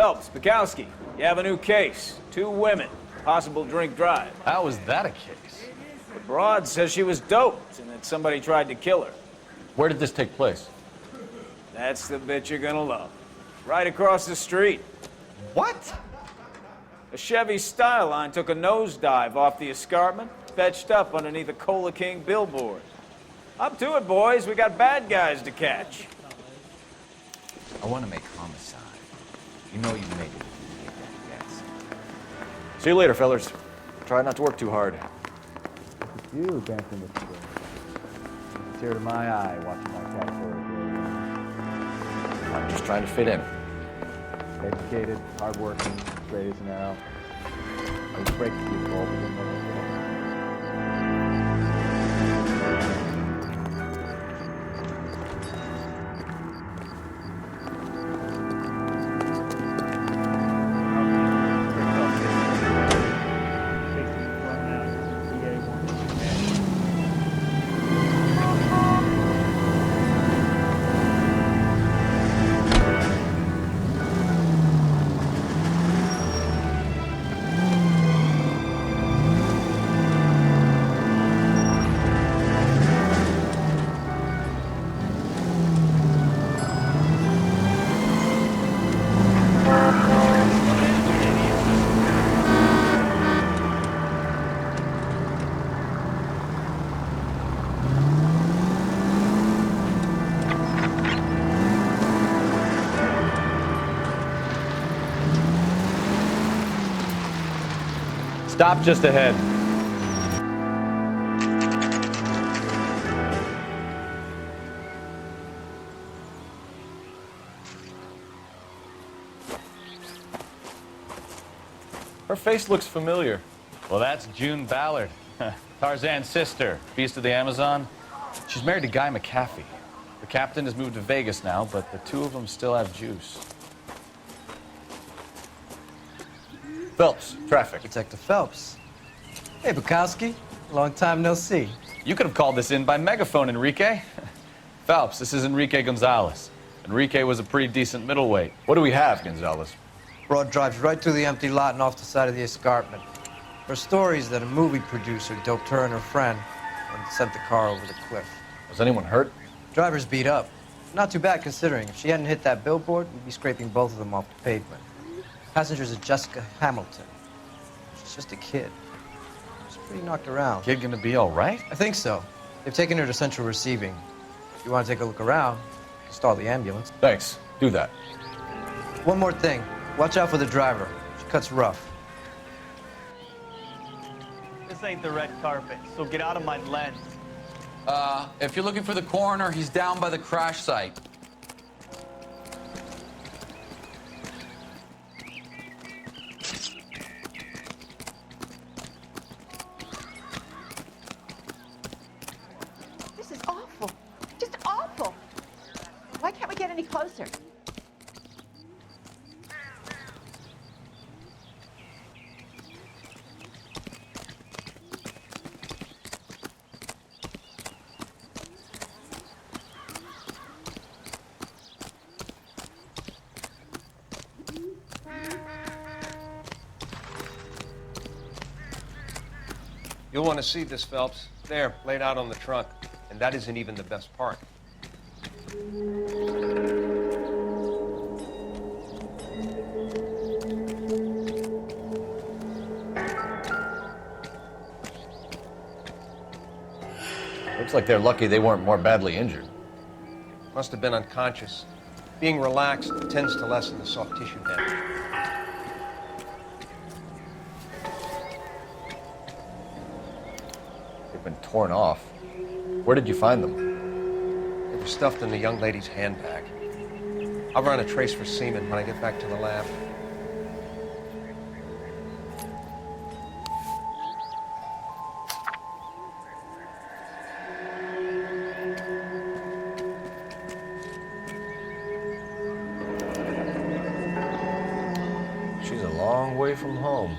Phelps, Bukowski, you have a new case. 2 women, possible drink drive. How is that a case? The broad says she was doped and that somebody tried to kill her. Where did this take place? That's the bit you're gonna love. Right across the street. What? A Chevy Styline took a nosedive off the escarpment, fetched up underneath a Cola King billboard. Up to it, boys. We got bad guys to catch. I want to make homicide. You know you make it. Yes. See you later, fellas. Try not to work too hard. You dancing with the girl. It's a tear to my eye watching my cat I'm just trying to fit in. educated, hardworking, straight as an arrow. I was breaking people, but didn't know what. Stop just ahead. Her face looks familiar. Well, that's June Ballard, Tarzan's sister, Beast of the Amazon. She's married to Guy McAfee. The captain has moved to Vegas now, but the 2 of them still have juice. Phelps, traffic. Detective Phelps. Hey, Bukowski. Long time no see. You could have called this in by megaphone, Enrique. Phelps, this is Enrique Gonzalez. Enrique was a pretty decent middleweight. What do we have, Gonzalez? Broad drives right through the empty lot and off the side of the escarpment. Her story is that a movie producer doped her and her friend and sent the car over the cliff. Was anyone hurt? Driver's beat up. Not too bad considering. If she hadn't hit that billboard, we'd be scraping both of them off the pavement. Passenger's is Jessica Hamilton. She's just a kid. She's pretty knocked around. Kid gonna be all right? I think so. They've taken her to central receiving. If you want to take a look around, you can stall the ambulance. Thanks. Do that. One more thing. Watch out for the driver. She cuts rough. This ain't the red carpet, so get out of my lens. If you're looking for the coroner, he's down by the crash site. This is awful. Just awful. Why can't we get any closer? You'll want to see this, Phelps. There, laid out on the trunk. And that isn't even the best part. Looks like they're lucky they weren't more badly injured. Must have been unconscious. Being relaxed tends to lessen the soft tissue damage. They've been torn off. Where did you find them? They were stuffed in the young lady's handbag. I'll run a trace for semen when I get back to the lab. She's a long way from home.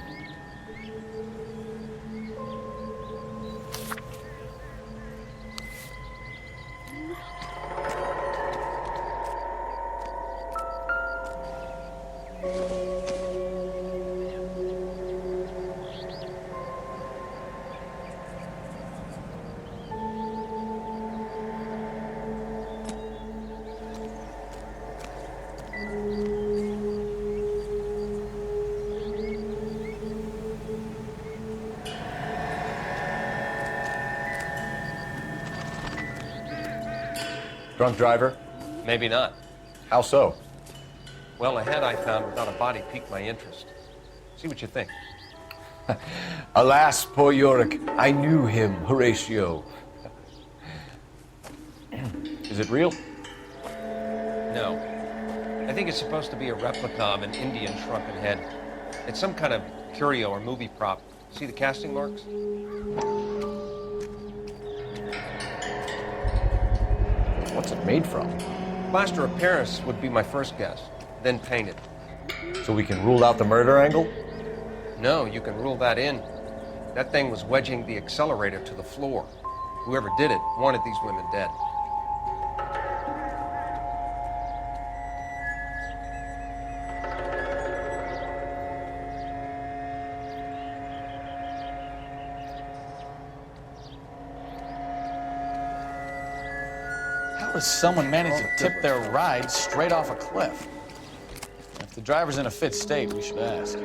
Drunk driver? Maybe not. How so? Well, a head I found without a body piqued my interest. See what you think. Alas, poor Yorick. I knew him, Horatio. Is it real? No. I think it's supposed to be a replica of an Indian shrunken head. It's some kind of curio or movie prop. See the casting marks? What's it made from? Plaster of Paris would be my first guess, then painted. So we can rule out the murder angle? No, you can rule that in. That thing was wedging the accelerator to the floor. Whoever did it wanted these women dead. How does someone manage to tip their ride straight off a cliff? If the driver's in a fit state, we should ask.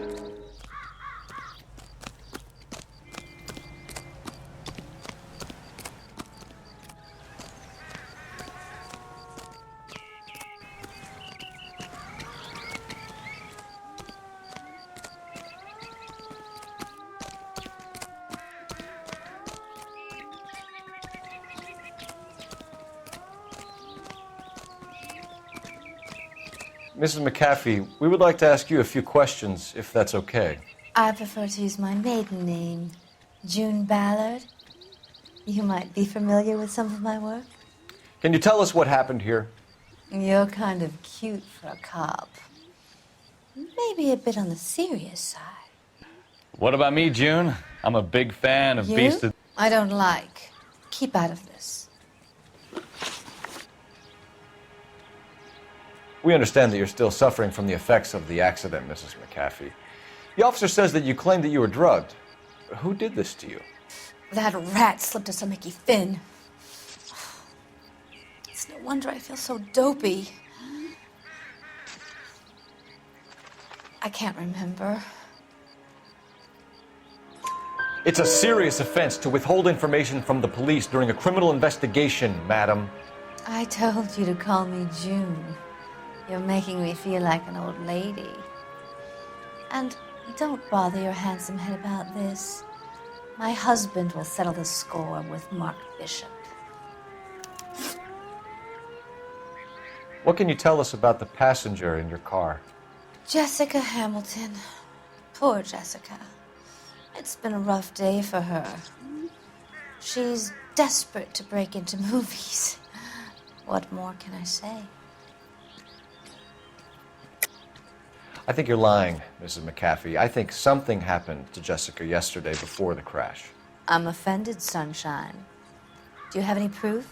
Mrs. McAfee, we would like to ask you a few questions, if that's okay. I prefer to use my maiden name, June Ballard. You might be familiar with some of my work. Can you tell us what happened here? You're kind of cute for a cop. Maybe a bit on the serious side. What about me, June? I'm a big fan of You? Beast of... I don't like. Keep out of this. We understand that you're still suffering from the effects of the accident, Mrs. McAfee. The officer says that you claimed that you were drugged. Who did this to you? That rat slipped us a Mickey Finn. It's no wonder I feel so dopey. I can't remember. It's a serious offense to withhold information from the police during a criminal investigation, madam. I told you to call me June. You're making me feel like an old lady. And don't bother your handsome head about this. My husband will settle the score with Mark Bishop. What can you tell us about the passenger in your car? Jessica Hamilton. Poor Jessica. It's been a rough day for her. She's desperate to break into movies. What more can I say? I think you're lying, Mrs. McAfee. I think something happened to Jessica yesterday before the crash. I'm offended, Sunshine. Do you have any proof?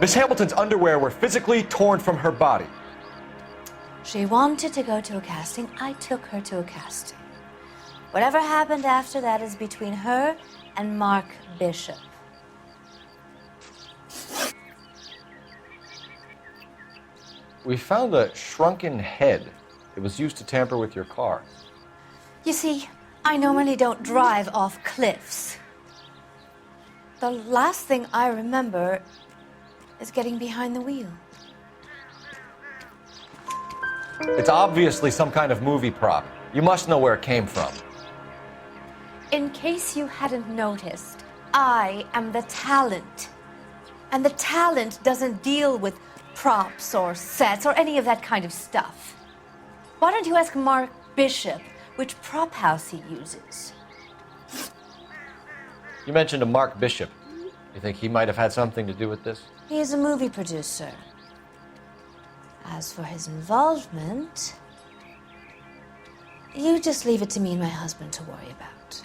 Miss Hamilton's underwear were physically torn from her body. She wanted to go to a casting. I took her to a casting. Whatever happened after that is between her and Mark Bishop. We found a shrunken head. It was used to tamper with your car. You see, I normally don't drive off cliffs. The last thing I remember is getting behind the wheel. It's obviously some kind of movie prop. You must know where it came from. In case you hadn't noticed, I am the talent. And the talent doesn't deal with props or sets or any of that kind of stuff. Why don't you ask Mark Bishop which prop house he uses? You mentioned a Mark Bishop. You think he might have had something to do with this? He is a movie producer. As for his involvement, you just leave it to me and my husband to worry about.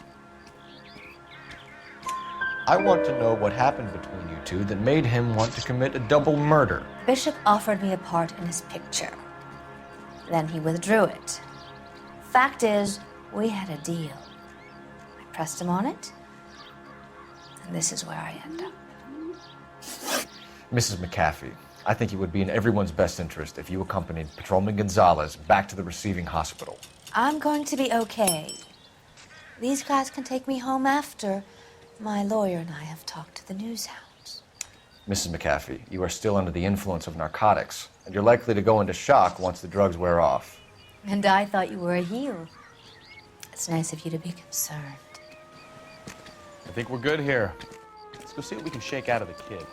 I want to know what happened between you two that made him want to commit a double murder. Bishop offered me a part in his picture. Then he withdrew it. Fact is, we had a deal. I pressed him on it, and this is where I end up. Mrs. McAfee, I think it would be in everyone's best interest if you accompanied Patrolman Gonzalez back to the receiving hospital. I'm going to be okay. These guys can take me home after, My lawyer and I have talked to the news hounds. Mrs. McAfee, you are still under the influence of narcotics, and you're likely to go into shock once the drugs wear off. And I thought you were a heel. It's nice of you to be concerned. I think we're good here. Let's go see what we can shake out of the kid.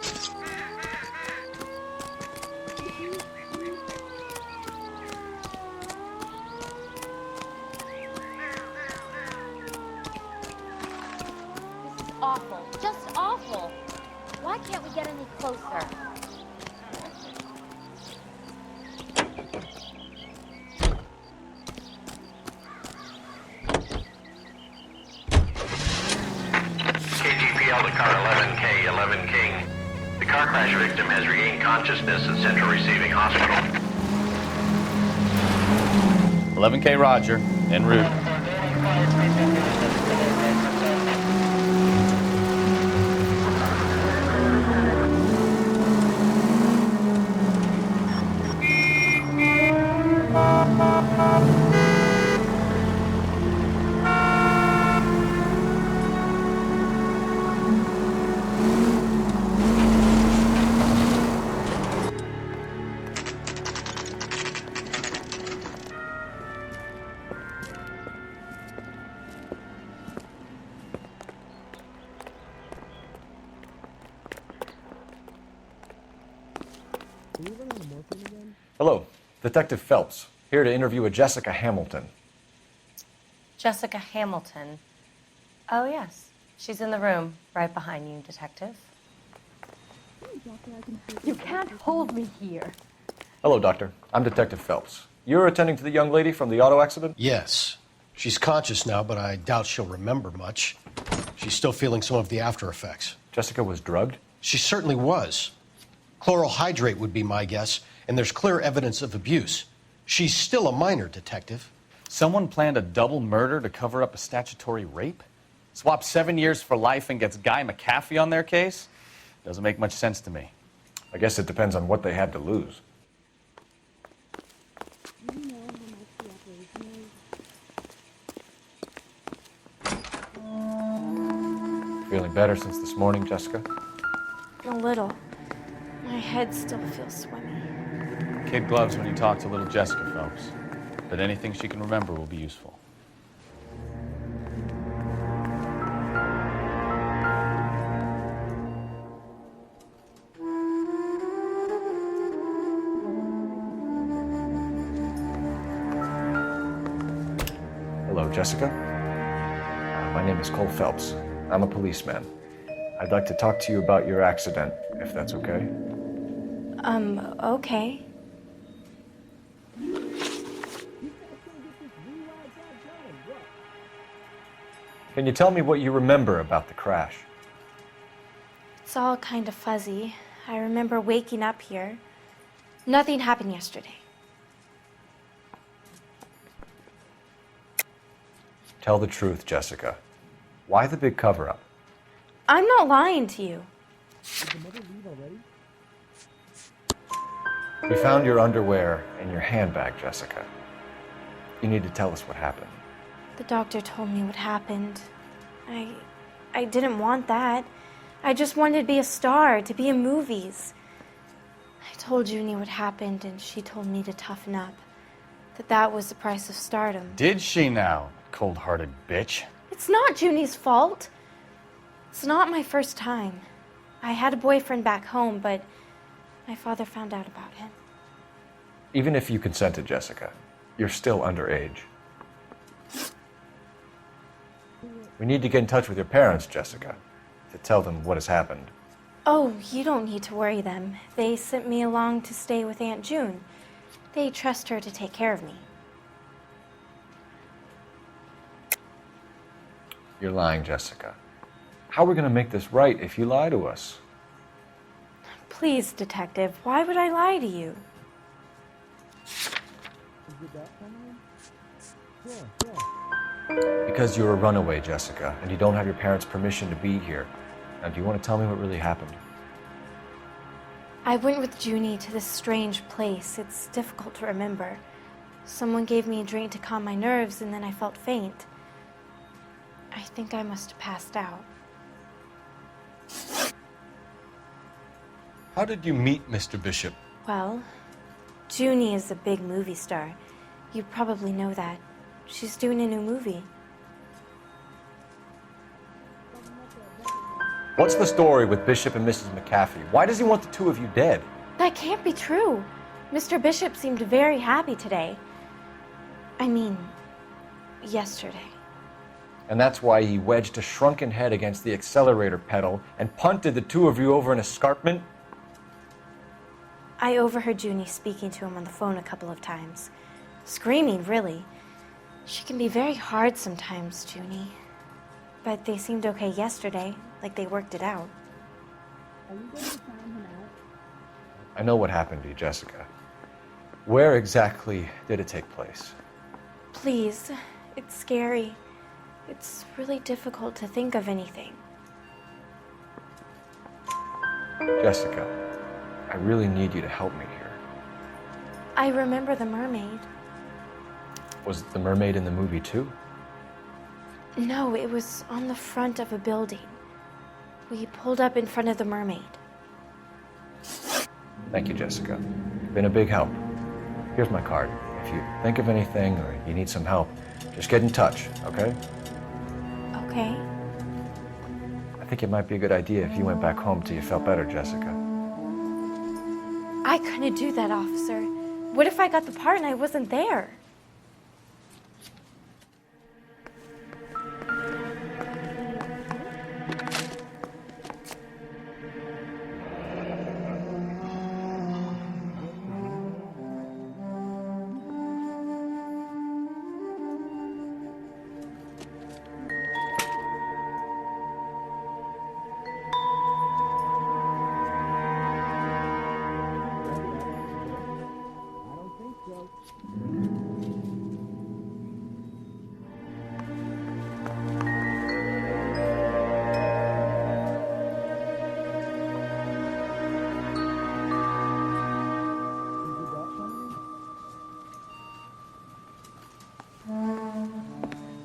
This is awful. Just awful. Why can't we get any closer? KGPL to car 11K, 11 King. The car crash victim has regained consciousness at Central Receiving Hospital. 11K Roger, en route. Hello, Detective Phelps, here to interview a Jessica Hamilton. Jessica Hamilton. Oh, yes. She's in the room, right behind you, Detective. You can't hold me here. Hello, Doctor. I'm Detective Phelps. You're attending to the young lady from the auto accident? Yes. She's conscious now, but I doubt she'll remember much. She's still feeling some of the after effects. Jessica was drugged? She certainly was. Chloral hydrate would be my guess, and there's clear evidence of abuse. She's still a minor, Detective. Someone planned a double murder to cover up a statutory rape? Swap 7 years for life and gets Guy McAfee on their case? Doesn't make much sense to me. I guess it depends on what they had to lose. Feeling better since this morning, Jessica? A little. My head still feels swimmy. Kid gloves when you talk to little Jessica, Phelps. But anything she can remember will be useful. Hello, Jessica. My name is Cole Phelps. I'm a policeman. I'd like to talk to you about your accident, if that's okay. Okay. Can you tell me what you remember about the crash? It's all kind of fuzzy. I remember waking up here. Nothing happened yesterday. Tell the truth, Jessica. Why the big cover-up? I'm not lying to you. We found your underwear in your handbag, Jessica. You need to tell us what happened. The doctor told me what happened. I didn't want that. I just wanted to be a star, to be in movies. I told Junie what happened, and she told me to toughen up. That was the price of stardom. Did she now, cold-hearted bitch? It's not Junie's fault. It's not my first time. I had a boyfriend back home, but my father found out about him. Even if you consented, Jessica, you're still underage. We need to get in touch with your parents, Jessica, to tell them what has happened. Oh, you don't need to worry them. They sent me along to stay with Aunt June. They trust her to take care of me. You're lying, Jessica. How are we going to make this right if you lie to us? Please, Detective, why would I lie to you? Because you're a runaway, Jessica, and you don't have your parents' permission to be here. Now, do you want to tell me what really happened? I went with Junie to this strange place. It's difficult to remember. Someone gave me a drink to calm my nerves, and then I felt faint. I think I must have passed out. How did you meet Mr. Bishop? Well, Junie is a big movie star. You probably know that. She's doing a new movie. What's the story with Bishop and Mrs. McAfee? Why does he want the two of you dead? That can't be true. Mr. Bishop seemed very happy today. I mean, yesterday. And that's why he wedged a shrunken head against the accelerator pedal and punted the two of you over an escarpment? I overheard Junie speaking to him on the phone a couple of times. Screaming, really. She can be very hard sometimes, Junie. But they seemed okay yesterday, like they worked it out. I know what happened to you, Jessica. Where exactly did it take place? Please, it's scary. It's really difficult to think of anything. Jessica, I really need you to help me here. I remember the mermaid. Was the mermaid in the movie too? No, it was on the front of a building. We pulled up in front of the mermaid. Thank you, Jessica. You've been a big help. Here's my card. If you think of anything or you need some help, just get in touch, okay? Okay. I think it might be a good idea if you went back home till you felt better, Jessica. I couldn't do that, officer. What if I got the part and I wasn't there?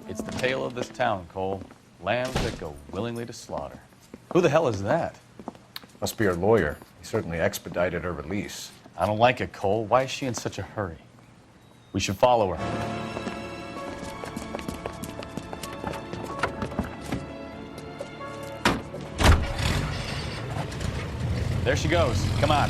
It's the tale of this town, Cole. Lambs that go willingly to slaughter. Who the hell is that? Must be her lawyer. He certainly expedited her release. I don't like it, Cole. Why is she in such a hurry? We should follow her. There she goes. Come on.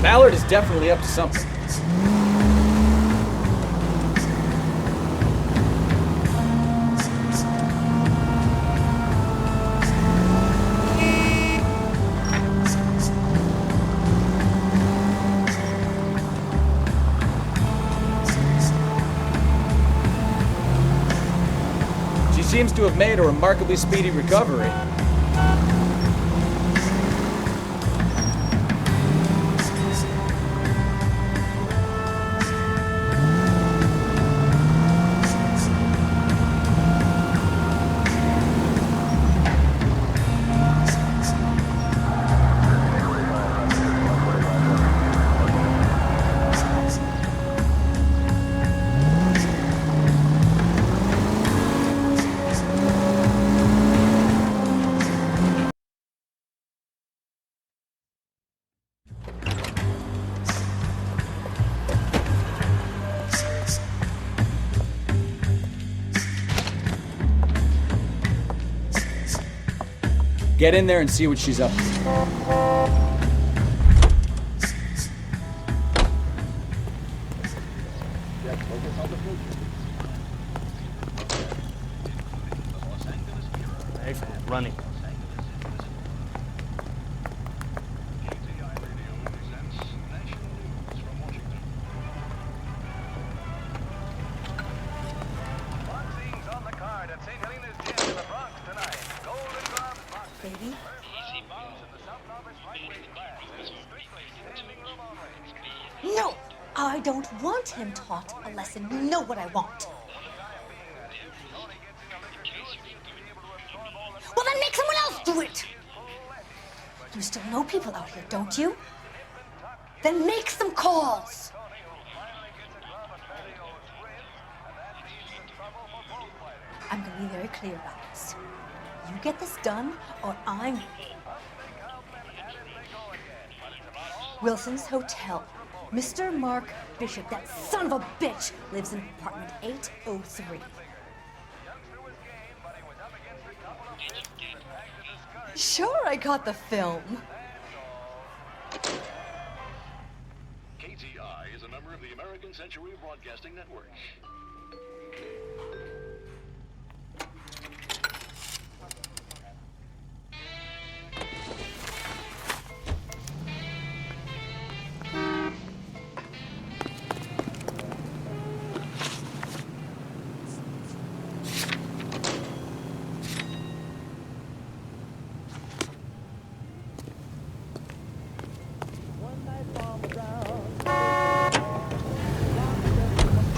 Ballard is definitely up to something. She seems to have made a remarkably speedy recovery. Get in there and see what she's up to. Excellent. Running. Baby? No! I don't want him taught a lesson. You know what I want. Well, then make someone else do it. You still know people out here, don't you? Then make some calls. I'm going to be very clear about this. You get this done, or I'm... Wilson's Hotel. Mr. Mark Bishop, that son of a bitch, lives in apartment 803. Sure, I got the film. KTI is a member of the American Century Broadcasting Network.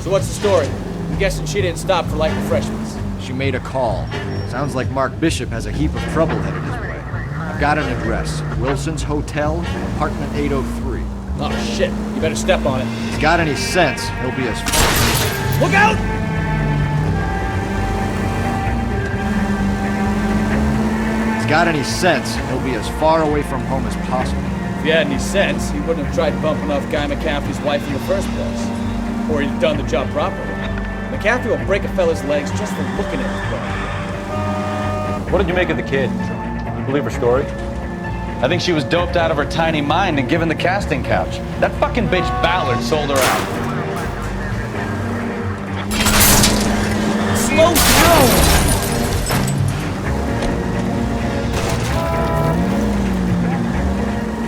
So what's the story? I'm guessing she didn't stop for light refreshments. She made a call. Sounds like Mark Bishop has a heap of trouble headed his way. I've got an address. Wilson's Hotel, apartment 803. Oh shit, you better step on it. If he's got any sense, he'll be as... Look out! If he's got any sense, he'll be as far away from home as possible. If he had any sense, he wouldn't have tried bumping off Guy McCaffrey's wife in the first place. Or he'd done the job properly. McCaffrey will break a fella's legs just for looking at his brother. What did you make of the kid? You believe her story? I think she was doped out of her tiny mind and given the casting couch. That fucking bitch Ballard sold her out. Slow down!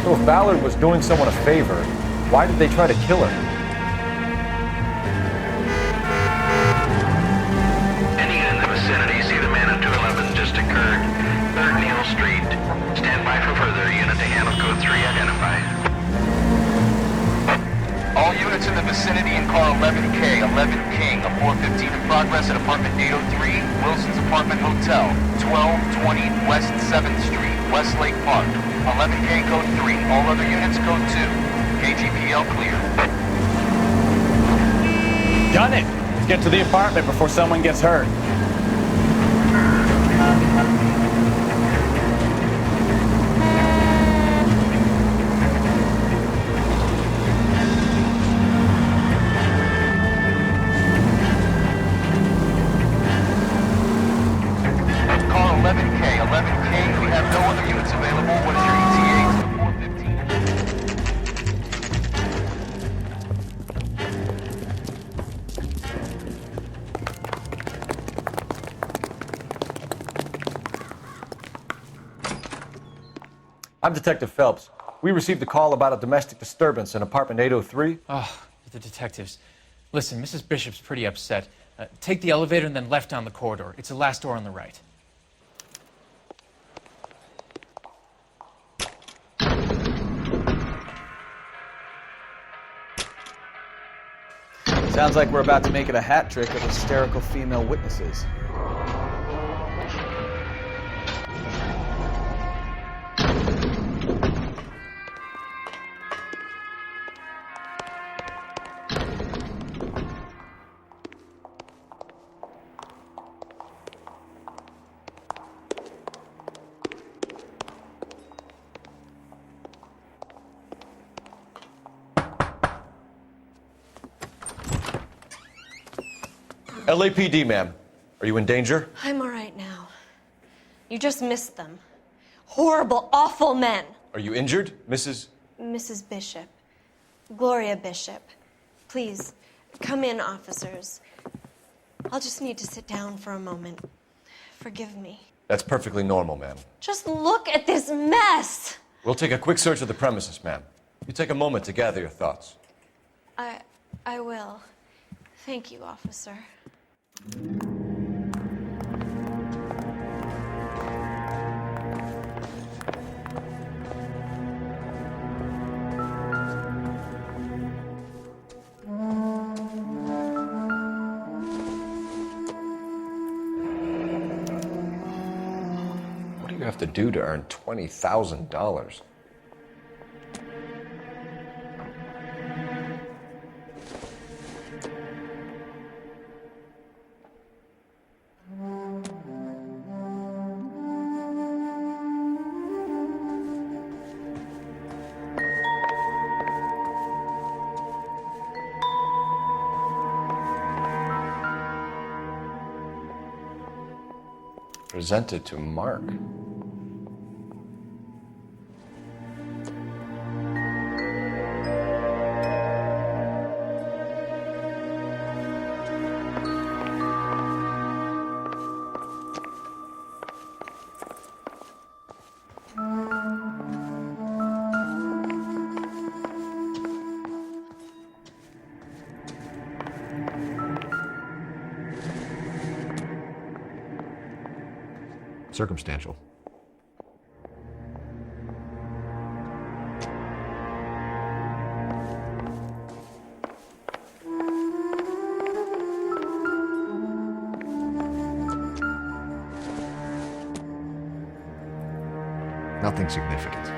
So if Ballard was doing someone a favor, why did they try to kill her? See the man at 211 just occurred. 3rd Neal Street. Stand by for further. Unit to handle code 3 identified. All units in the vicinity in car 11K, 11 King, a 415 in progress at apartment 803, Wilson's Apartment Hotel, 1220 West 7th Street, Westlake Park. 11K code 3. All other units code 2. KGPL clear. Done it! Let's get to the apartment before someone gets hurt. Car 11K, 11K, we have no other units available. What is your ETA to the 415? I'm Detective Phelps. We received a call about a domestic disturbance in apartment 803. Oh, the detectives. Listen, Mrs. Bishop's pretty upset. Take the elevator and then left down the corridor. It's the last door on the right. Sounds like we're about to make it a hat trick of hysterical female witnesses. LAPD, ma'am. Are you in danger? I'm all right now. You just missed them. Horrible, awful men. Are you injured, Mrs.? Mrs. Bishop. Gloria Bishop. Please, come in, officers. I'll just need to sit down for a moment. Forgive me. That's perfectly normal, ma'am. Just look at this mess! We'll take a quick search of the premises, ma'am. You take a moment to gather your thoughts. I will. Thank you, officer. to do to earn $20,000? Presented to Mark. Circumstantial. Nothing significant.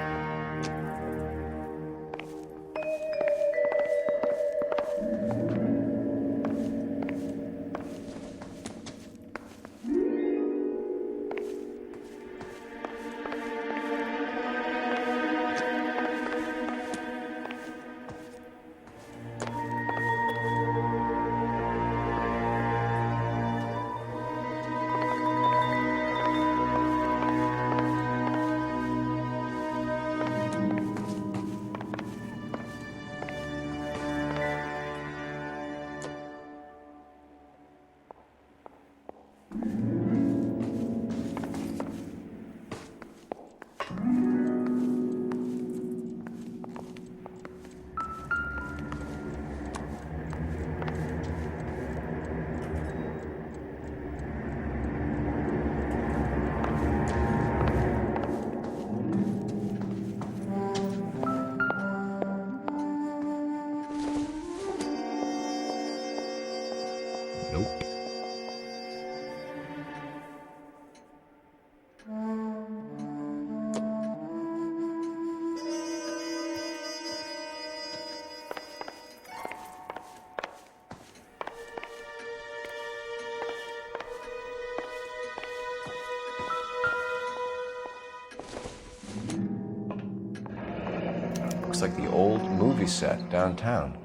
Looks like the old movie set downtown.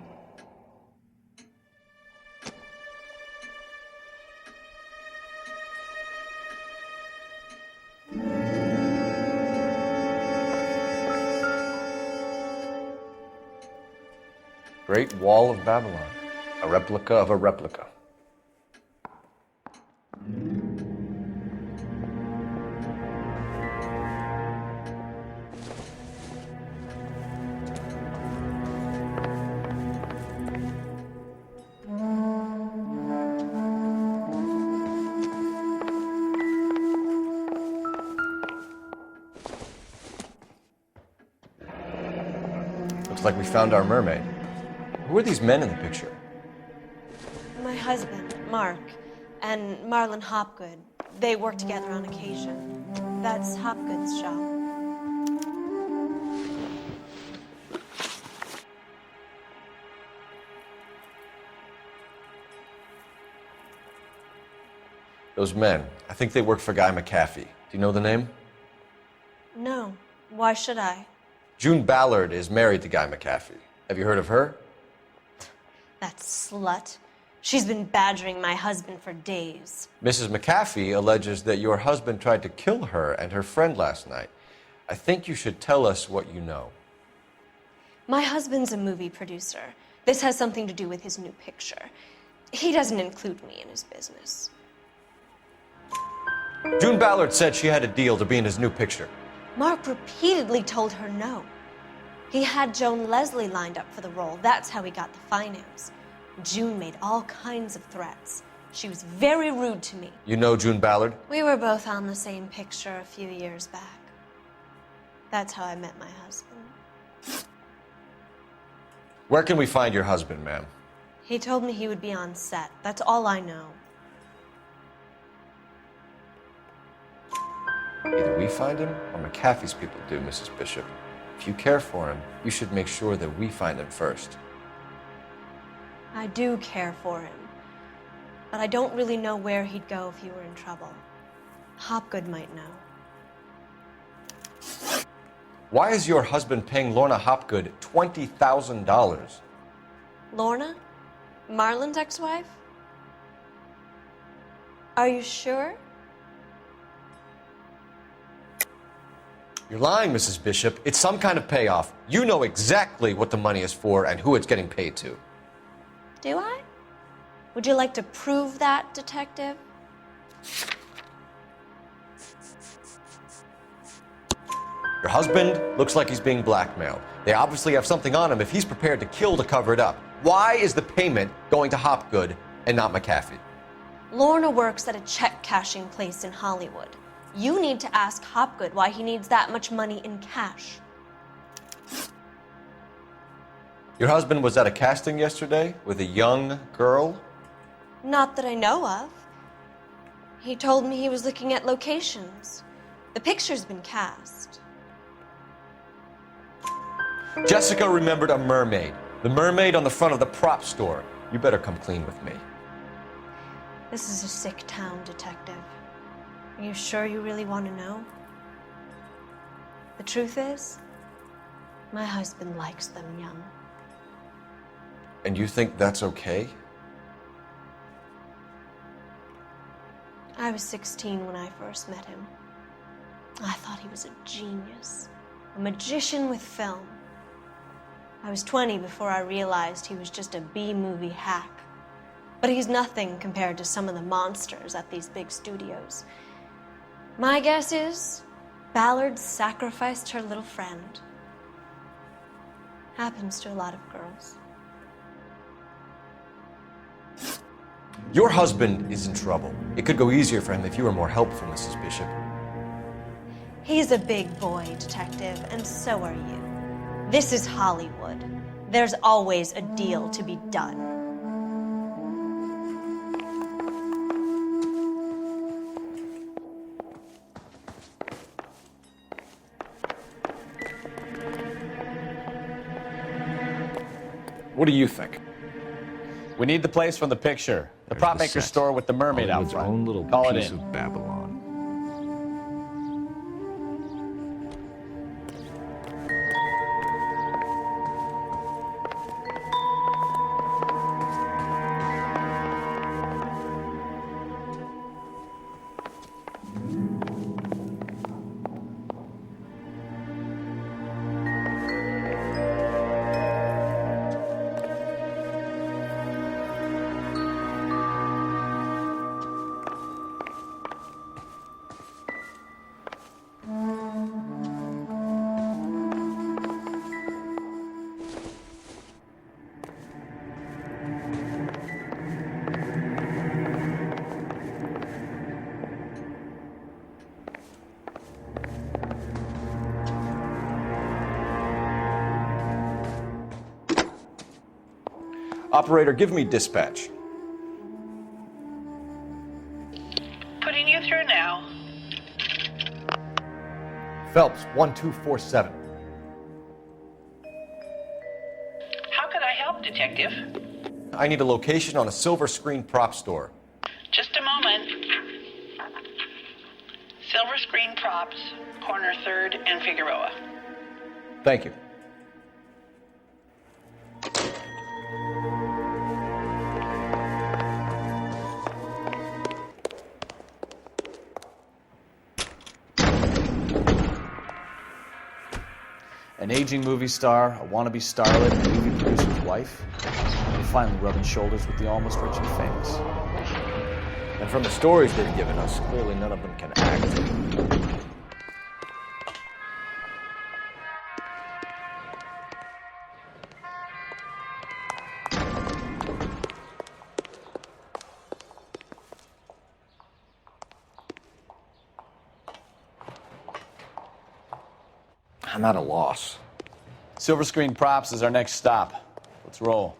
Great Wall of Babylon, a replica of a replica. Looks like we found our mermaid. Who are these men in the picture? My husband, Mark, and Marlon Hopgood. They work together on occasion. That's Hopgood's shop. Those men, I think they work for Guy McAfee. Do you know the name? No. Why should I? June Ballard is married to Guy McAfee. Have you heard of her? That slut. She's been badgering my husband for days. Mrs. McAfee alleges that your husband tried to kill her and her friend last night. I think you should tell us what you know. My husband's a movie producer. This has something to do with his new picture. He doesn't include me in his business. June Ballard said she had a deal to be in his new picture. Mark repeatedly told her no. He had Joan Leslie lined up for the role. That's how he got the finance. June made all kinds of threats. She was very rude to me. You know June Ballard? We were both on the same picture a few years back. That's how I met my husband. Where can we find your husband, ma'am? He told me he would be on set. That's all I know. Either we find him or McAfee's people do, Mrs. Bishop. If you care for him, you should make sure that we find him first. I do care for him, but I don't really know where he'd go if he were in trouble. Hopgood might know. Why is your husband paying Lorna Hopgood $20,000? Lorna? Marlon's ex-wife? Are you sure? You're lying, Mrs. Bishop. It's some kind of payoff. You know exactly what the money is for and who it's getting paid to. Do I? Would you like to prove that, detective? Your husband looks like he's being blackmailed. They obviously have something on him if he's prepared to kill to cover it up. Why is the payment going to Hopgood and not McAfee? Lorna works at a check-cashing place in Hollywood. You need to ask Hopgood why he needs that much money in cash. Your husband was at a casting yesterday with a young girl? Not that I know of. He told me he was looking at locations. The picture's been cast. Jessica remembered a mermaid. The mermaid on the front of the prop store. You better come clean with me. This is a sick town, detective. Are you sure you really want to know? The truth is, my husband likes them young. And you think that's okay? I was 16 when I first met him. I thought he was a genius, a magician with film. I was 20 before I realized he was just a B-movie hack. But he's nothing compared to some of the monsters at these big studios. My guess is Ballard sacrificed her little friend. Happens to a lot of girls. Your husband is in trouble. It could go easier for him if you were more helpful, Mrs. Bishop. He's a big boy, detective, and so are you. This is Hollywood. There's always a deal to be done. What do you think? We need the place from the picture. The prop maker store with the mermaid out front. Own little Call it piece in. of Babylon. Operator, give me dispatch. Putting you through now. Phelps, 1247. How can I help, Detective? I need a location on a silver screen prop store. Just a moment. Silver Screen Props, corner 3rd and Figueroa. Thank you. An aging movie star, a wannabe starlet, a movie producer's wife. They're finally rubbing shoulders with the almost rich and famous. And from the stories they've given us, clearly none of them can act. I'm at a loss. Silver Screen Props is our next stop. Let's roll.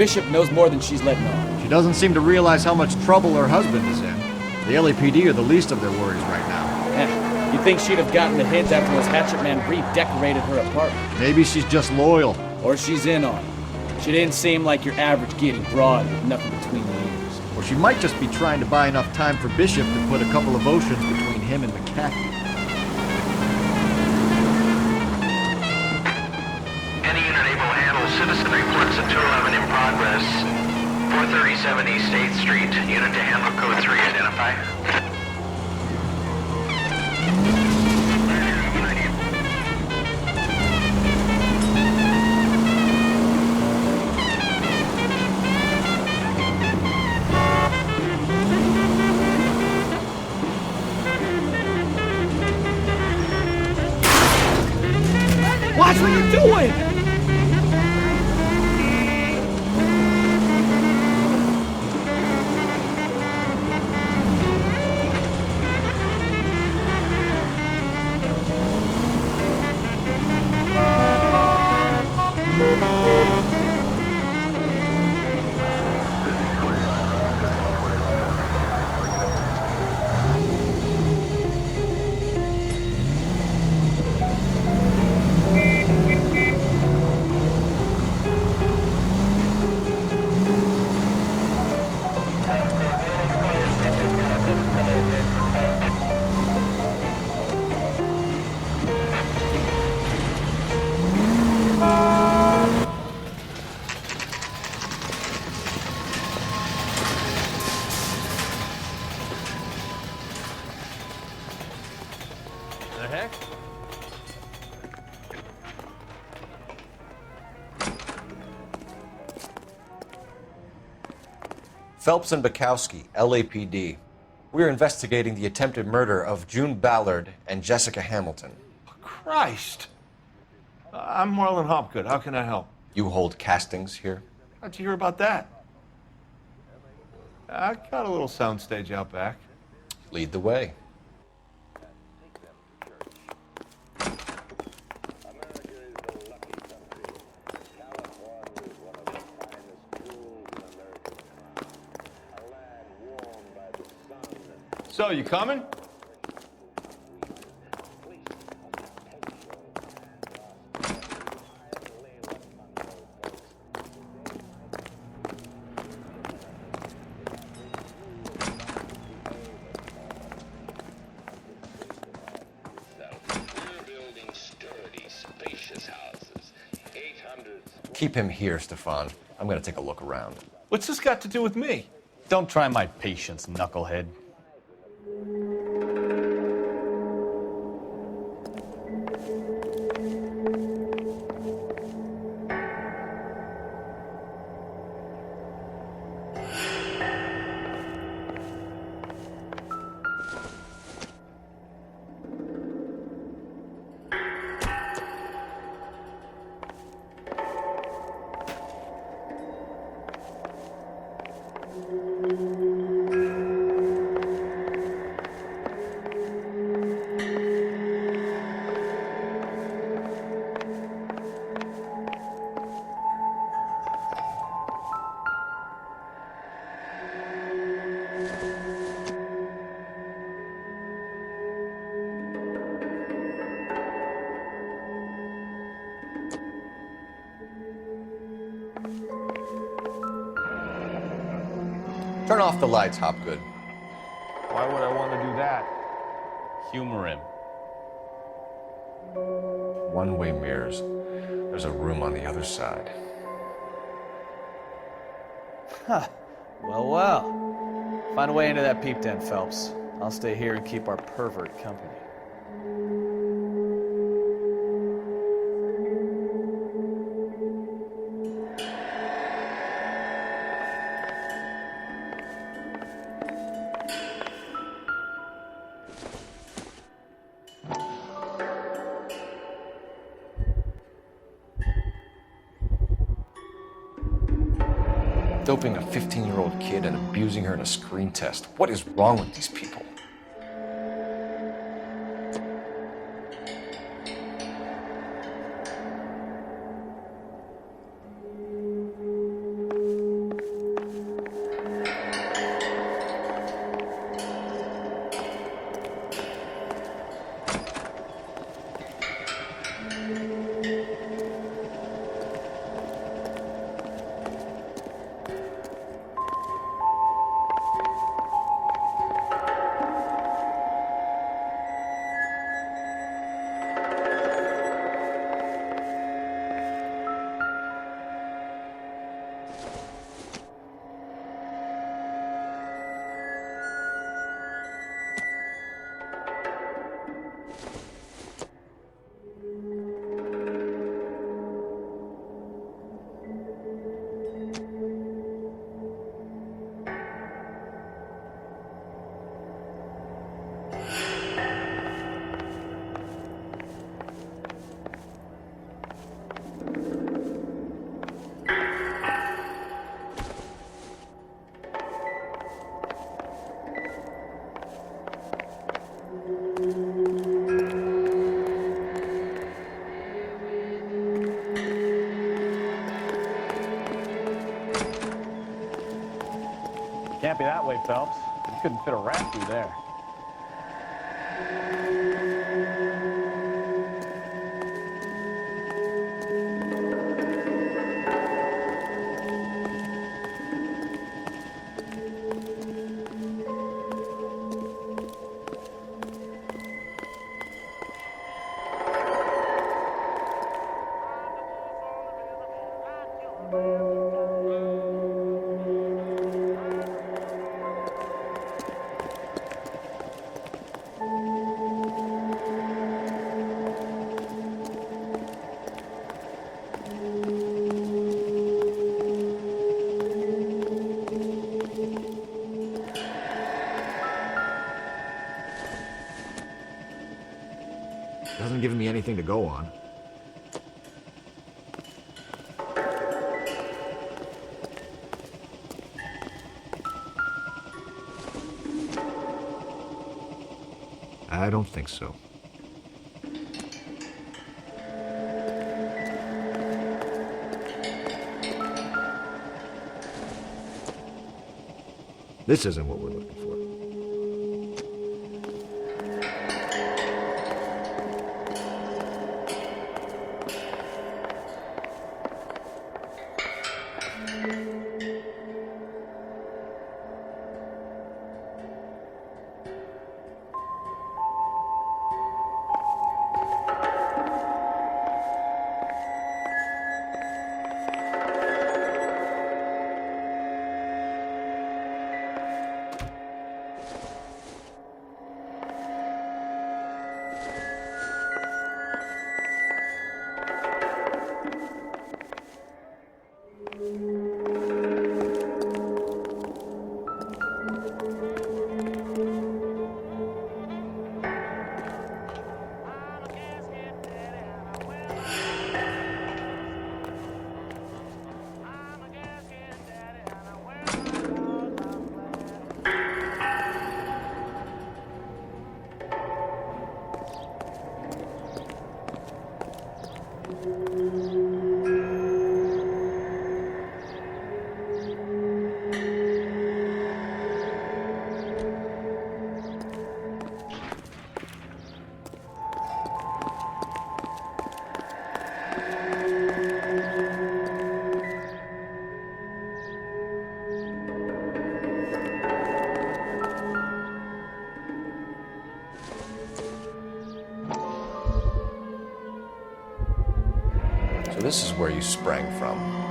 Bishop knows more than she's letting on. She doesn't seem to realize how much trouble her husband is in. The LAPD are the least of their worries right now. You'd think she'd have gotten the hint after those hatchet men redecorated her apartment. Maybe she's just loyal. Or she's in on it. She didn't seem like your average giddy broad with nothing between the ears. Or she might just be trying to buy enough time for Bishop to put a couple of oceans between him and McCaffrey. Any unit able to handle citizen reports at 211 in progress. 437 East 8th Street. Unit to handle code 3. Identify. Watch what you're doing! The heck? Phelps and Bukowski, LAPD. We're investigating the attempted murder of June Ballard and Jessica Hamilton. Christ! I'm Marlon Hopgood. How can I help? You hold castings here? How'd you hear about that? I got a little soundstage out back. Lead the way. So, you coming? Keep him here, Stefan. I'm gonna take a look around. What's this got to do with me? Don't try my patience, knucklehead. Turn off the lights, Hopgood. Why would I want to do that? Humor him. One-way mirrors. There's a room on the other side. Huh. Well, well. Find a way into that peep den, Phelps. I'll stay here and keep our pervert company. Doping a 15-year-old kid and abusing her in a screen test. What is wrong with these people? Can't be that way, Phelps. You couldn't fit a rat through there. Hasn't given me anything to go on. I don't think so. This isn't what we're looking for. So this is where you sprang from.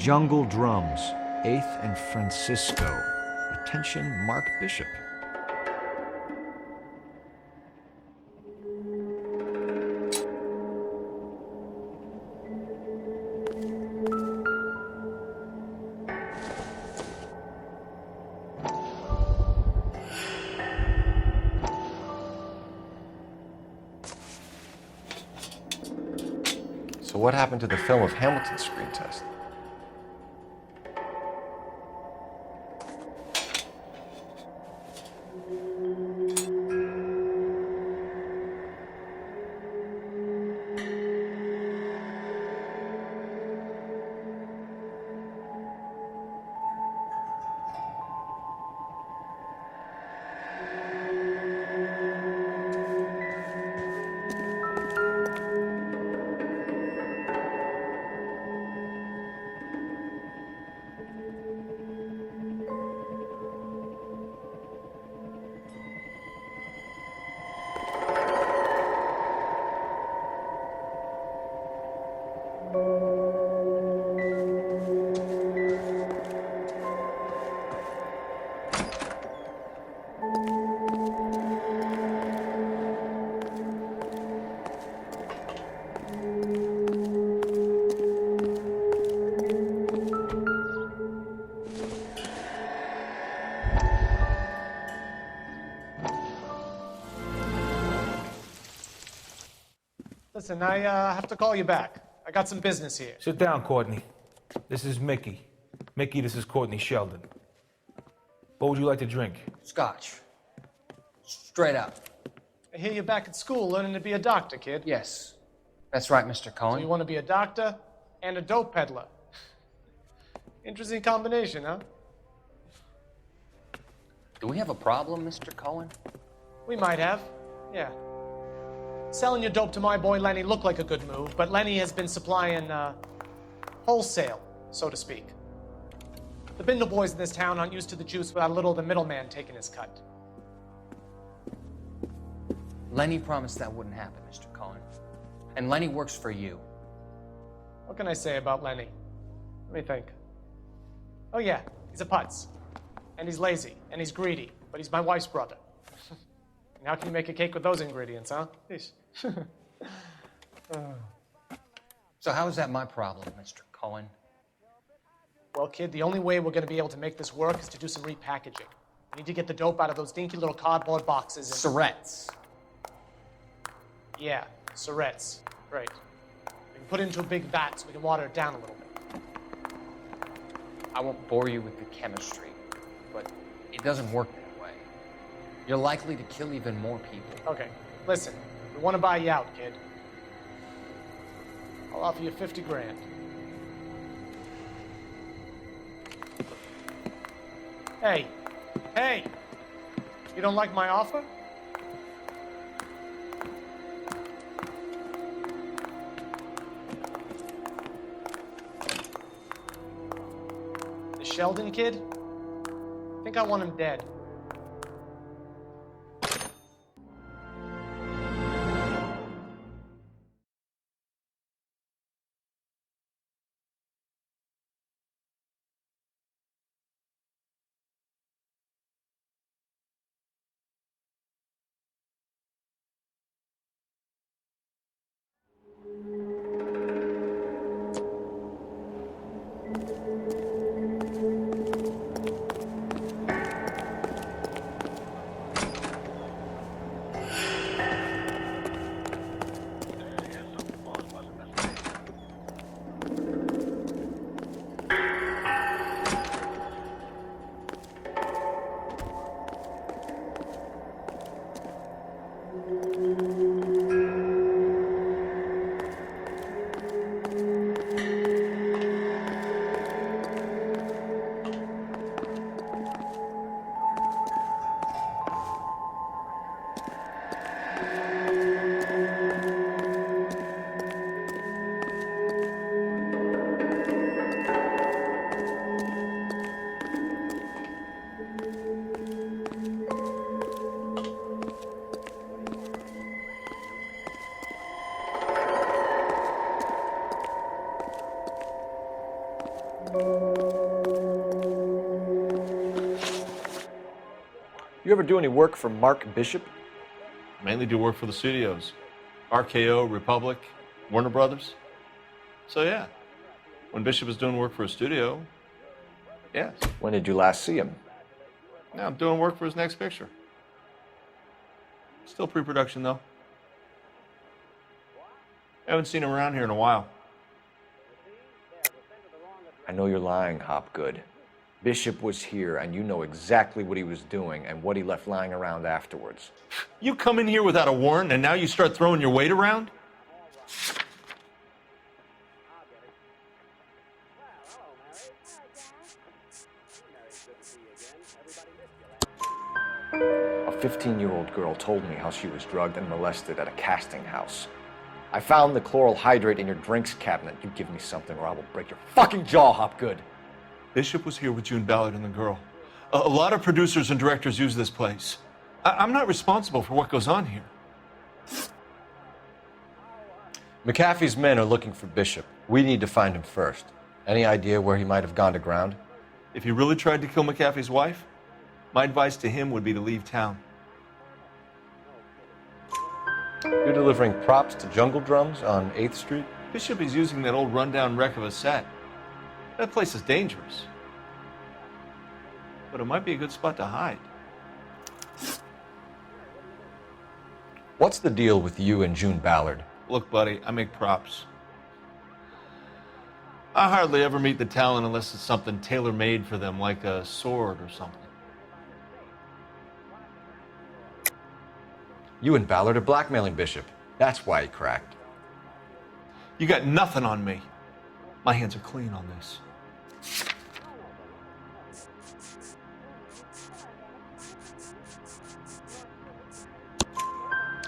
Jungle Drums, 8th and Francisco. Attention, Mark Bishop. So what happened to the film of Hamilton's screen test? Listen, I have to call you back. I got some business here. Sit down, Courtney. This is Mickey. Mickey, this is Courtney Sheldon. What would you like to drink? Scotch. Straight up. I hear you're back at school learning to be a doctor, kid. Yes. That's right, Mr. Cohen. So you want to be a doctor and a dope peddler. Interesting combination, huh? Do we have a problem, Mr. Cohen? We might have, yeah. Selling your dope to my boy Lenny looked like a good move, but Lenny has been supplying, wholesale, so to speak. The Bindle boys in this town aren't used to the juice without a little of the middleman taking his cut. Lenny promised that wouldn't happen, Mr. Cohen. And Lenny works for you. What can I say about Lenny? Let me think. Oh yeah, he's a putz. And he's lazy, and he's greedy, but he's my wife's brother. And how can you make a cake with those ingredients, huh? So how is that my problem, Mr. Cohen? Well, kid, the only way we're going to be able to make this work is to do some repackaging. We need to get the dope out of those dinky little cardboard boxes and... Surrettes. Yeah, Surrettes. Great. We can put it into a big vat so we can water it down a little bit. I won't bore you with the chemistry, but it doesn't work that way. You're likely to kill even more people. Okay, listen. We want to buy you out, kid. I'll offer you 50 grand. Hey, hey! You don't like my offer? The Sheldon kid? I think I want him dead. You ever do any work for Mark Bishop? Mainly do work for the studios. RKO, Republic, Warner Brothers. So yeah, when Bishop is doing work for a studio, yes. When did you last see him? Now I'm doing work for his next picture. Still pre-production though. Haven't seen him around here in a while. I know you're lying, Hopgood. Bishop was here, and you know exactly what he was doing and what he left lying around afterwards. You come in here without a warrant, and now you start throwing your weight around? A 15-year-old girl told me how she was drugged and molested at a casting house. I found the chloral hydrate in your drinks cabinet. You give me something or I will break your fucking jaw, Hopgood. Bishop was here with June Ballard and the girl. A lot of producers and directors use this place. I'm not responsible for what goes on here. McAfee's men are looking for Bishop. We need to find him first. Any idea where he might have gone to ground? If he really tried to kill McAfee's wife, my advice to him would be to leave town. You're delivering props to Jungle Drums on 8th Street? Bishop is using that old rundown wreck of a set. That place is dangerous. But it might be a good spot to hide. What's the deal with you and June Ballard? Look, buddy, I make props. I hardly ever meet the talent unless it's something tailor-made for them, like a sword or something. You and Ballard are blackmailing Bishop. That's why he cracked. You got nothing on me. My hands are clean on this.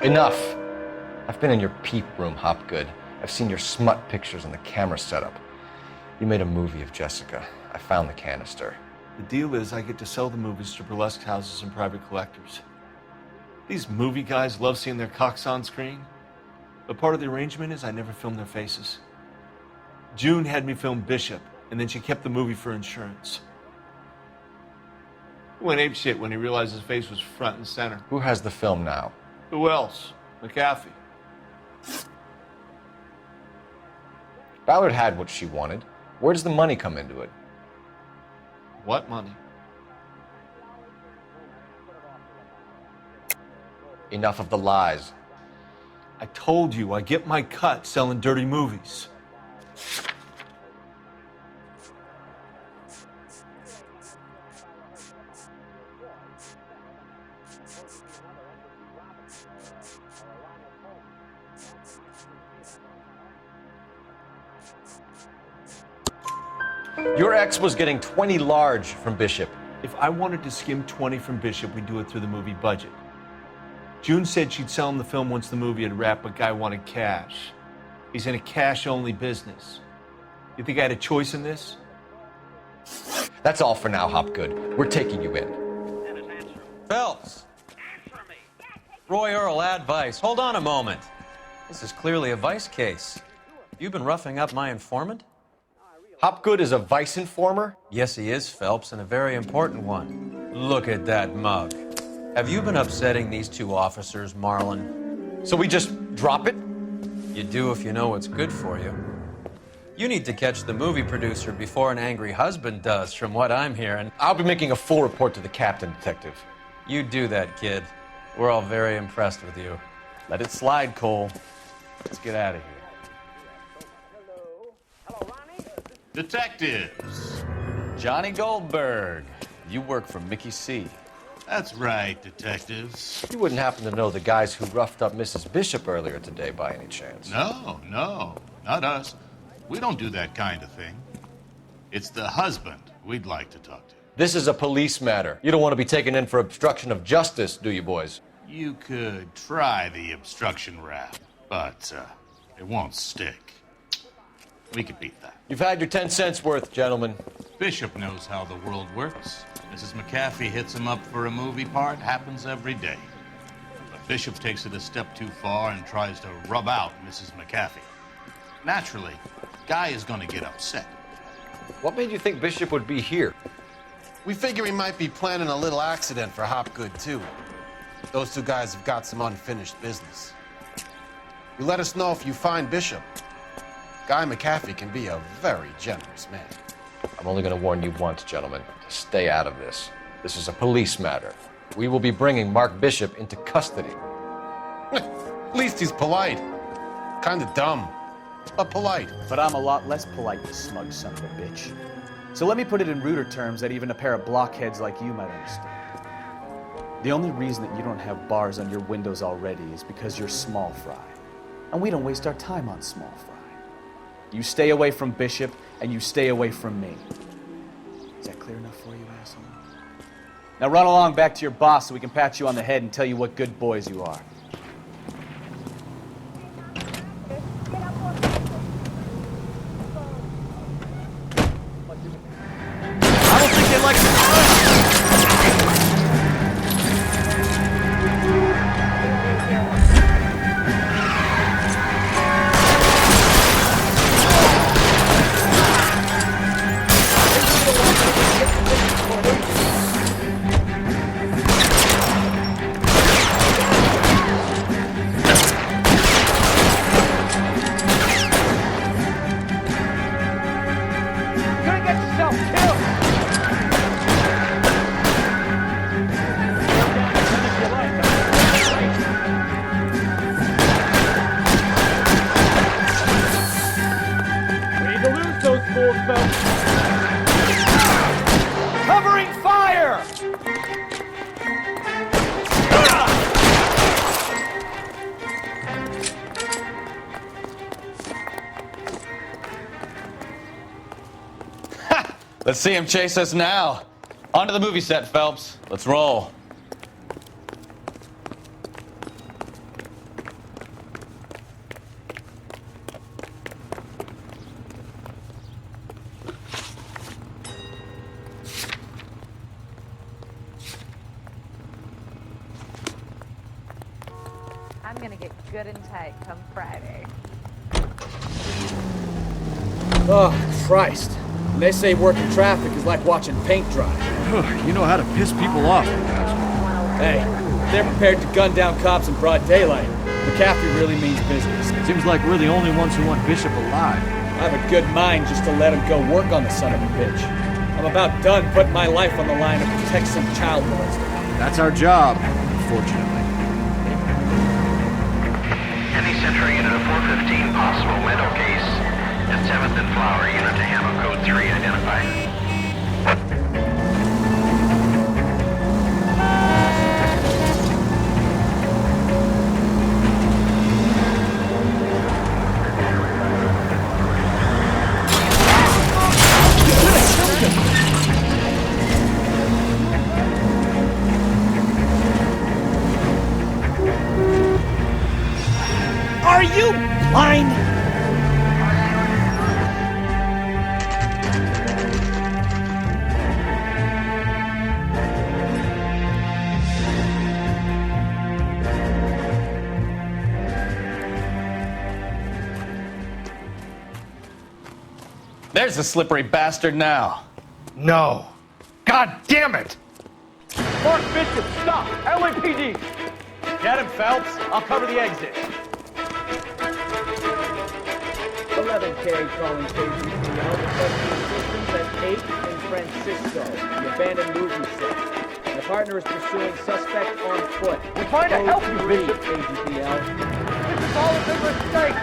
Enough. I've been in your peep room, Hopgood. I've seen your smut pictures and the camera setup. You made a movie of Jessica. I found the canister. The deal is I get to sell the movies to burlesque houses and private collectors. These movie guys love seeing their cocks on screen, but part of the arrangement is I never film their faces. June had me film Bishop, and then she kept the movie for insurance. He went apeshit when he realized his face was front and center. Who has the film now? Who else? McAfee. Ballard had what she wanted. Where does the money come into it? What money? Enough of the lies. I told you I get my cut selling dirty movies. Your ex was getting 20 large from Bishop. If I wanted to skim 20 from Bishop, we'd do it through the movie budget. June said she'd sell him the film once the movie had wrapped, but Guy wanted cash. He's in a cash-only business. You think I had a choice in this? That's all for now, Hopgood. We're taking you in. Phelps. Roy Earl, ad vice. Hold on a moment. This is clearly a vice case. You've been roughing up my informant? Hopgood is a vice informer? Yes, he is, Phelps, and a very important one. Look at that mug. Have you been upsetting these two officers, Marlon? So we just drop it? You do if you know what's good for you. You need to catch the movie producer before an angry husband does, from what I'm hearing. I'll be making a full report to the captain, Detective. You do that, kid. We're all very impressed with you. Let it slide, Cole. Let's get out of here. Detectives. Johnny Goldberg. You work for Mickey C. That's right, detectives. You wouldn't happen to know the guys who roughed up Mrs. Bishop earlier today by any chance? No, not us. We don't do that kind of thing. It's the husband we'd like to talk to. This is a police matter. You don't want to be taken in for obstruction of justice, do you, boys? You could try the obstruction rap, but it won't stick. We could beat that. You've had your 10 cents worth, gentlemen. Bishop knows how the world works. Mrs. McAfee hits him up for a movie part. Happens every day. But Bishop takes it a step too far and tries to rub out Mrs. McAfee. Naturally, Guy is going to get upset. What made you think Bishop would be here? We figure he might be planning a little accident for Hopgood, too. Those two guys have got some unfinished business. You let us know if you find Bishop. Guy McAfee can be a very generous man. I'm only going to warn you once, gentlemen. Stay out of this. This is a police matter. We will be bringing Mark Bishop into custody. At least he's polite. Kind of dumb, but polite. But I'm a lot less polite, you smug son of a bitch. So let me put it in ruder terms that even a pair of blockheads like you might understand. The only reason that you don't have bars on your windows already is because you're small fry. And we don't waste our time on small fry. You stay away from Bishop, and you stay away from me. Is that clear enough for you, asshole? Now run along back to your boss so we can pat you on the head and tell you what good boys you are. I don't think they like Let's see him chase us now. Onto the movie set, Phelps. Let's roll. I'm gonna get good and tight come Friday. Oh, Christ. And they say working traffic is like watching paint dry. You know how to piss people off. Hey, they're prepared to gun down cops in broad daylight. McCaffrey really means business. Seems like we're the only ones who want Bishop alive. I have a good mind just to let him go work on the son of a bitch. I'm about done putting my life on the line to protect some child molester. That's our job, unfortunately. Any Central unit of 415 possible mental case at 7th and Flower unit to handle code 3 identified. Are you blind? There's the slippery bastard now. No. God damn it! Mark Bishop, stop! LAPD! Get him, Phelps. I'll cover the exit. 11K calling KGPL, requesting assistance at 8 in Francisco, the abandoned movie set. The partner is pursuing suspect on foot. We're trying to help you, Bishop. KGPL. This is all a big mistake.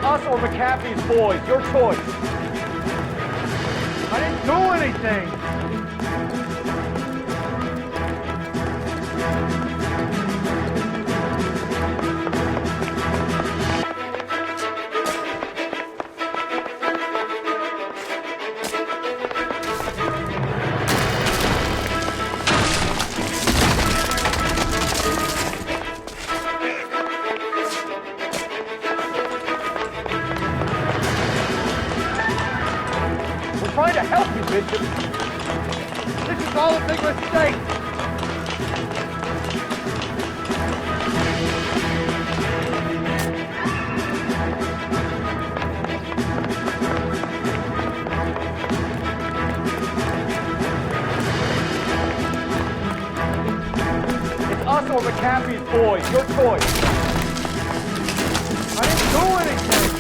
Us or McCaffrey's boys, your choice. I didn't do anything. Trying to help you, Bishop. This is all a big mistake. It's us or McCaffrey's boys, your choice. I didn't do anything.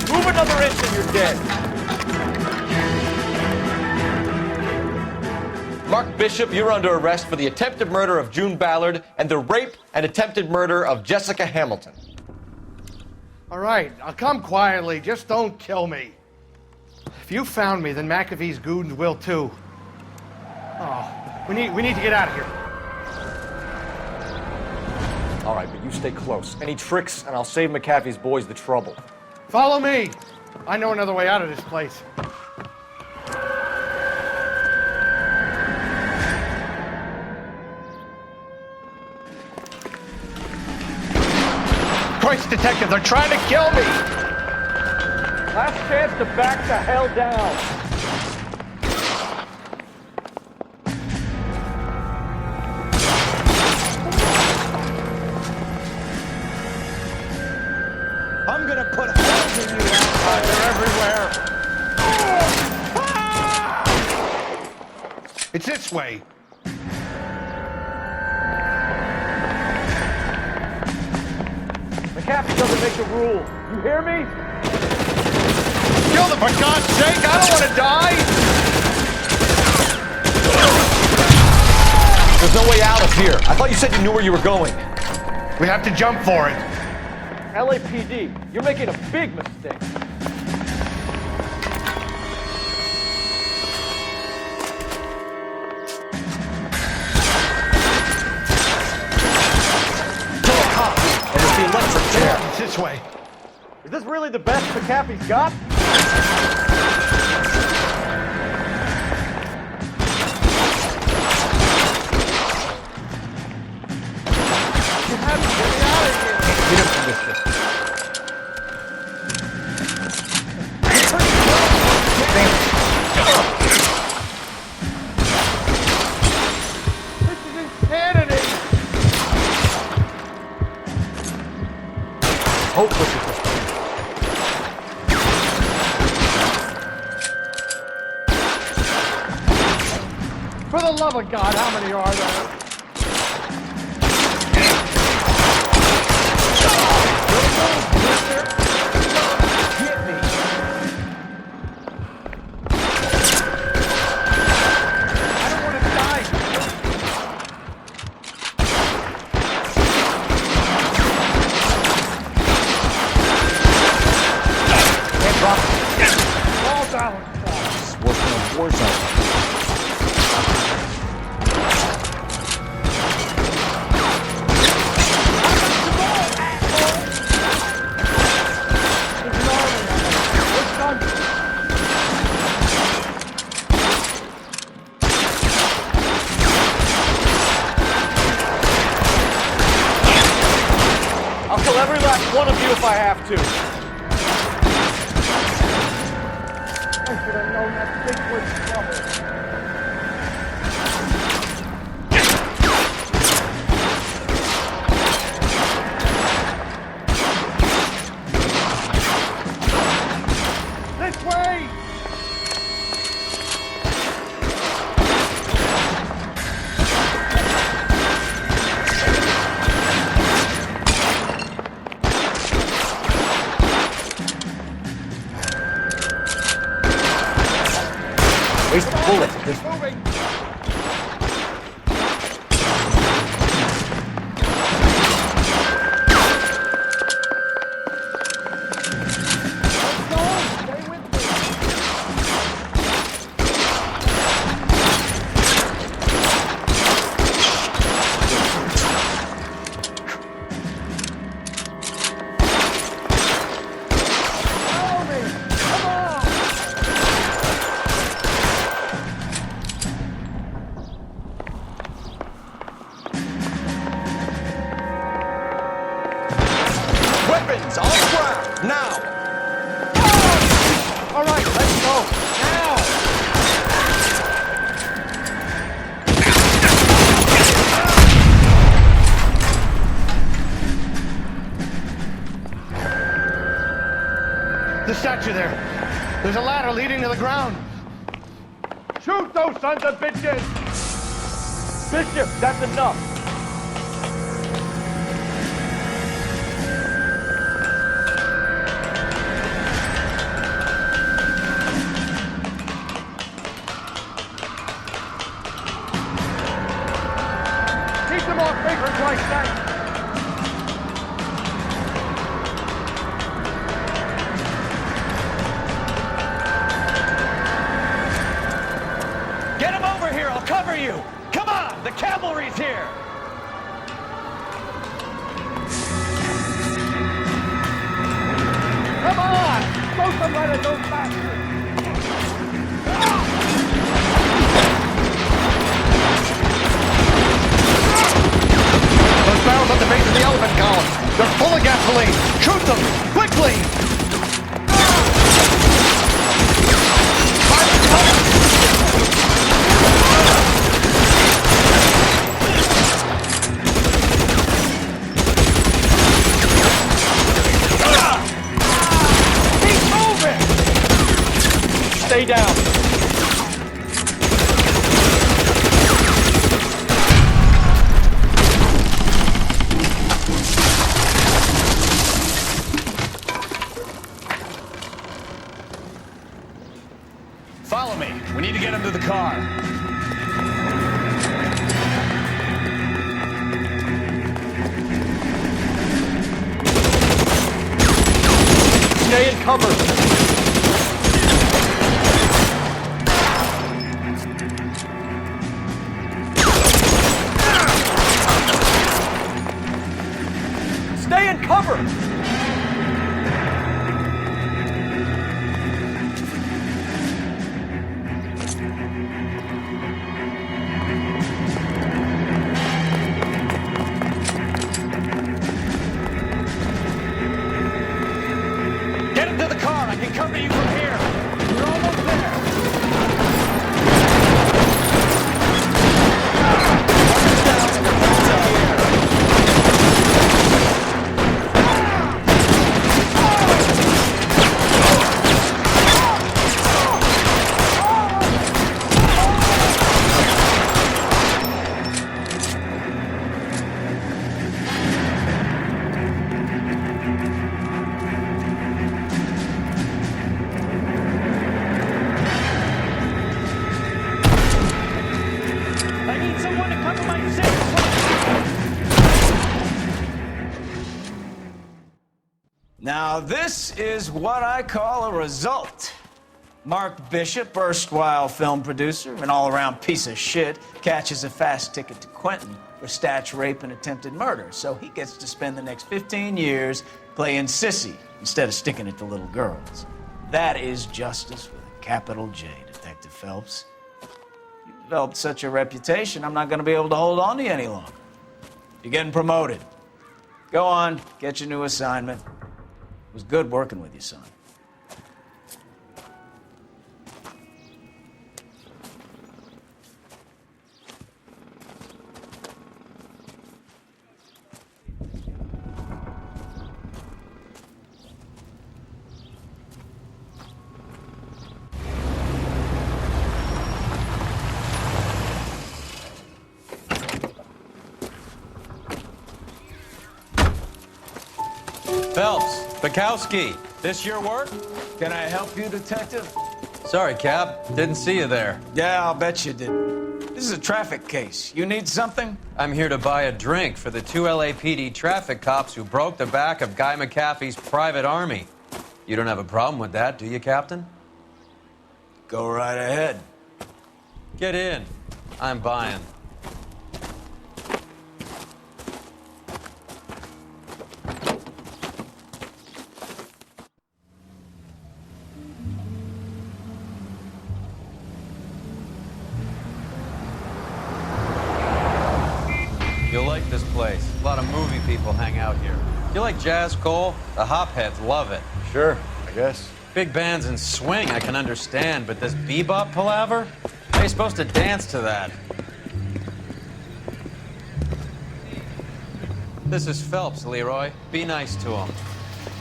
Move another inch and you're dead. Mark Bishop, you're under arrest for the attempted murder of June Ballard and the rape and attempted murder of Jessica Hamilton. All right, I'll come quietly. Just don't kill me. If you found me, then McAfee's goons will too. Oh, we need to get out of here. All right, but you stay close. Any tricks, and I'll save McAfee's boys the trouble. Follow me. I know another way out of this place. Christ, detective, they're trying to kill me! Last chance to back the hell down. I'm gonna put holes in you outside. They're everywhere. It's this way. McCaffrey doesn't make the rule. You hear me? kill them, for God's sake! I don't want to die! There's no way out of here. I thought you said you knew where you were going. We have to jump for it. LAPD, you're making a big mistake. And it's the electric chair. It's this way. Is this really the best McAfee's got? You have to get me out of here. Get him from this shit. This is insanity. Hopeless. For the love of God, how many are there? I'll kill every last one of you if I have to. I should have known that thing was trouble. This way! Waste a bullet. There's Moving! weapons on the ground, now! All right, let's go. Now! The statue there. There's a ladder leading to the ground. Shoot those sons of bitches! Bishop, that's enough. Keep them off papers like that. Get him over here, I'll cover you! Come on, the cavalry's here! Come on! Throw some right at those bastards! Those barrels at the base of the elephant column. They're full of gasoline. Shoot them! Quickly! Keep moving! Stay down. into the car. Stay in cover! Stay in cover! Get into the car. I can cover you from here. You're almost there. I need someone to cover my six. Now, this is what I call a result. Mark Bishop, erstwhile film producer, an all-around piece of shit, catches a fast ticket to Quentin for statch rape and attempted murder, so he gets to spend the next 15 years playing sissy instead of sticking it to little girls. That is justice with a capital J, Detective Phelps. You've developed such a reputation, I'm not going to be able to hold on to you any longer. You're getting promoted. Go on, get your new assignment. It was good working with you, son. Phelps, Bukowski, this your work? Can I help you, Detective? Sorry, Cap. Didn't see you there. Yeah, I'll bet you did. This is a traffic case. You need something? I'm here to buy a drink for the 2 LAPD traffic cops who broke the back of Guy McAfee's private army. You don't have a problem with that, do you, Captain? Go right ahead. Get in. I'm buying. You'll like this place. A lot of movie people hang out here. Do you like jazz, Cole? The hopheads love it. Sure, I guess. Big bands and swing I can understand, but this bebop palaver? How are you supposed to dance to that? This is Phelps, Leroy. Be nice to him.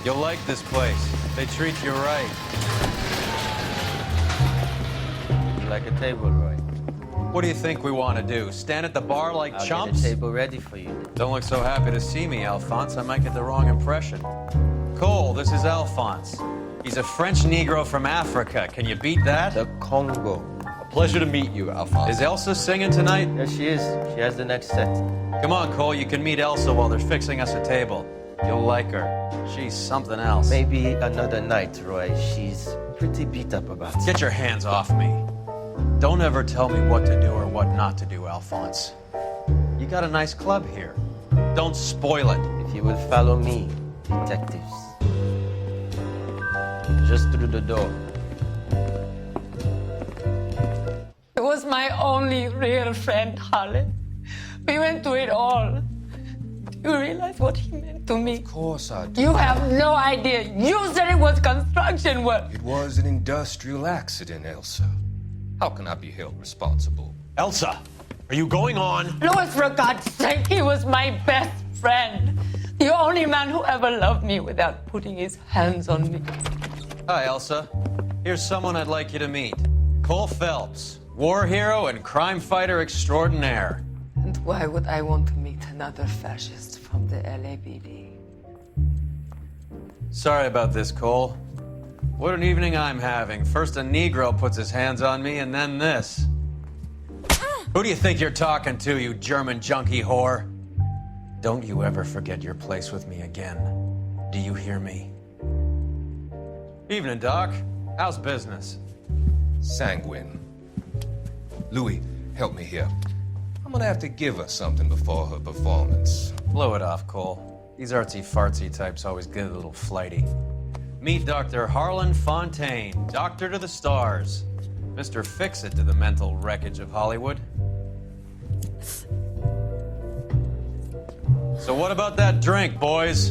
You'll like this place. They treat you right. You like a table, Roy? What do you think we want to do? Stand at the bar like I'll chumps? get a table ready for you. Don't look so happy to see me, Alphonse. I might get the wrong impression. Cole, this is Alphonse. He's a French Negro from Africa. Can you beat that? The Congo. A pleasure to meet you, Alphonse. Is Elsa singing tonight? Yes, she is. She has the next set. Come on, Cole. You can meet Elsa while they're fixing us a table. You'll like her. She's something else. Maybe another night, Roy. She's pretty beat up about it. Get your hands off me. Don't ever tell me what to do or what not to do, Alphonse. You got a nice club here. Don't spoil it. If you will follow me, detectives. Just through the door. He was my only real friend, Harlan. We went through it all. Do you realize what he meant to me? Of course I do. You have no idea. You said it was construction work. It was an industrial accident, Elsa. How can I be held responsible? Elsa, are you going on? Louis, for God's sake, he was my best friend. The only man who ever loved me without putting his hands on me. Hi, Elsa. Here's someone I'd like you to meet. Cole Phelps, war hero and crime fighter extraordinaire. And why would I want to meet another fascist from the LAPD? Sorry about this, Cole. What an evening I'm having. First a Negro puts his hands on me, and then this. Who do you think you're talking to, you German junkie whore? Don't you ever forget your place with me again. Do you hear me? Evening, Doc. How's business? Sanguine. Louis, help me here. I'm gonna have to give her something before her performance. Blow it off, Cole. These artsy-fartsy types always get a little flighty. Meet Dr. Harlan Fontaine, doctor to the stars. Mr. Fix-It to the mental wreckage of Hollywood. So what about that drink, boys?